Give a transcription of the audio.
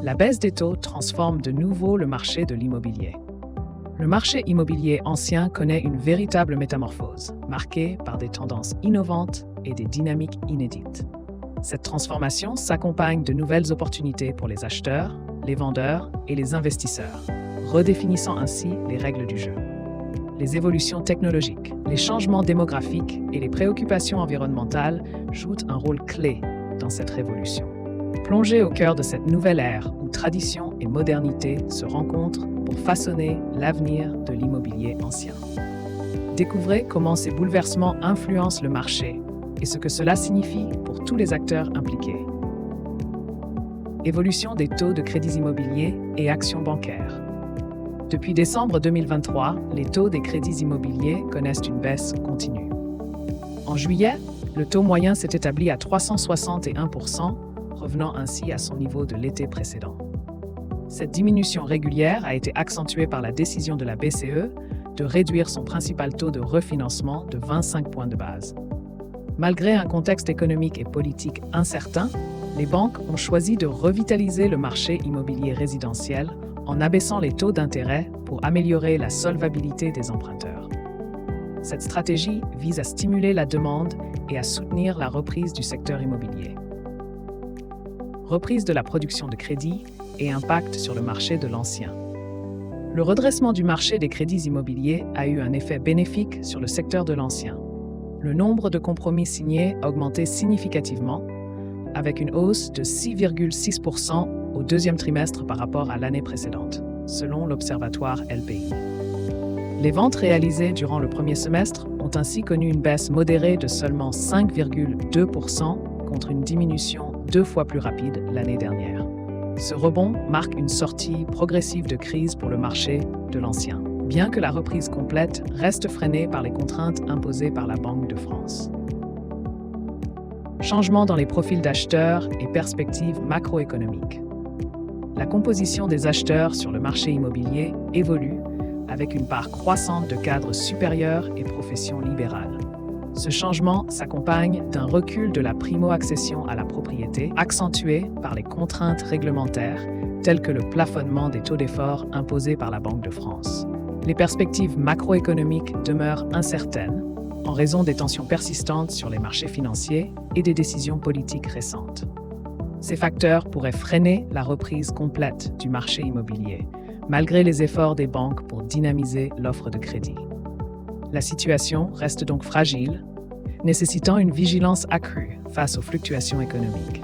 La baisse des taux transforme de nouveau le marché de l'immobilier. Le marché immobilier ancien connaît une véritable métamorphose, marquée par des tendances innovantes et des dynamiques inédites. Cette transformation s'accompagne de nouvelles opportunités pour les acheteurs, les vendeurs et les investisseurs, redéfinissant ainsi les règles du jeu. Les évolutions technologiques, les changements démographiques et les préoccupations environnementales jouent un rôle clé dans cette révolution. Plongez au cœur de cette nouvelle ère où tradition et modernité se rencontrent pour façonner l'avenir de l'immobilier ancien. Découvrez comment ces bouleversements influencent le marché et ce que cela signifie pour tous les acteurs impliqués. Évolution des taux de crédits immobiliers et actions bancaires. Depuis décembre 2023, les taux des crédits immobiliers connaissent une baisse continue. En juillet, le taux moyen s'est établi à 361%, revenant ainsi à son niveau de l'été précédent. Cette diminution régulière a été accentuée par la décision de la BCE de réduire son principal taux de refinancement de 25 points de base. Malgré un contexte économique et politique incertain, les banques ont choisi de revitaliser le marché immobilier résidentiel en abaissant les taux d'intérêt pour améliorer la solvabilité des emprunteurs. Cette stratégie vise à stimuler la demande et à soutenir la reprise du secteur immobilier. Reprise de la production de crédit et impact sur le marché de l'ancien. Le redressement du marché des crédits immobiliers a eu un effet bénéfique sur le secteur de l'ancien. Le nombre de compromis signés a augmenté significativement, avec une hausse de 6,6% au deuxième trimestre par rapport à l'année précédente, selon l'Observatoire LPI. Les ventes réalisées durant le premier semestre ont ainsi connu une baisse modérée de seulement 5,2% contre une diminution 2 fois plus rapide l'année dernière. Ce rebond marque une sortie progressive de crise pour le marché de l'ancien, bien que la reprise complète reste freinée par les contraintes imposées par la Banque de France. Changement dans les profils d'acheteurs et perspectives macroéconomiques. La composition des acheteurs sur le marché immobilier évolue avec une part croissante de cadres supérieurs et professions libérales. Ce changement s'accompagne d'un recul de la primo-accession à la propriété, accentué par les contraintes réglementaires telles que le plafonnement des taux d'effort imposés par la Banque de France. Les perspectives macroéconomiques demeurent incertaines en raison des tensions persistantes sur les marchés financiers et des décisions politiques récentes. Ces facteurs pourraient freiner la reprise complète du marché immobilier, malgré les efforts des banques pour dynamiser l'offre de crédit. La situation reste donc fragile, nécessitant une vigilance accrue face aux fluctuations économiques.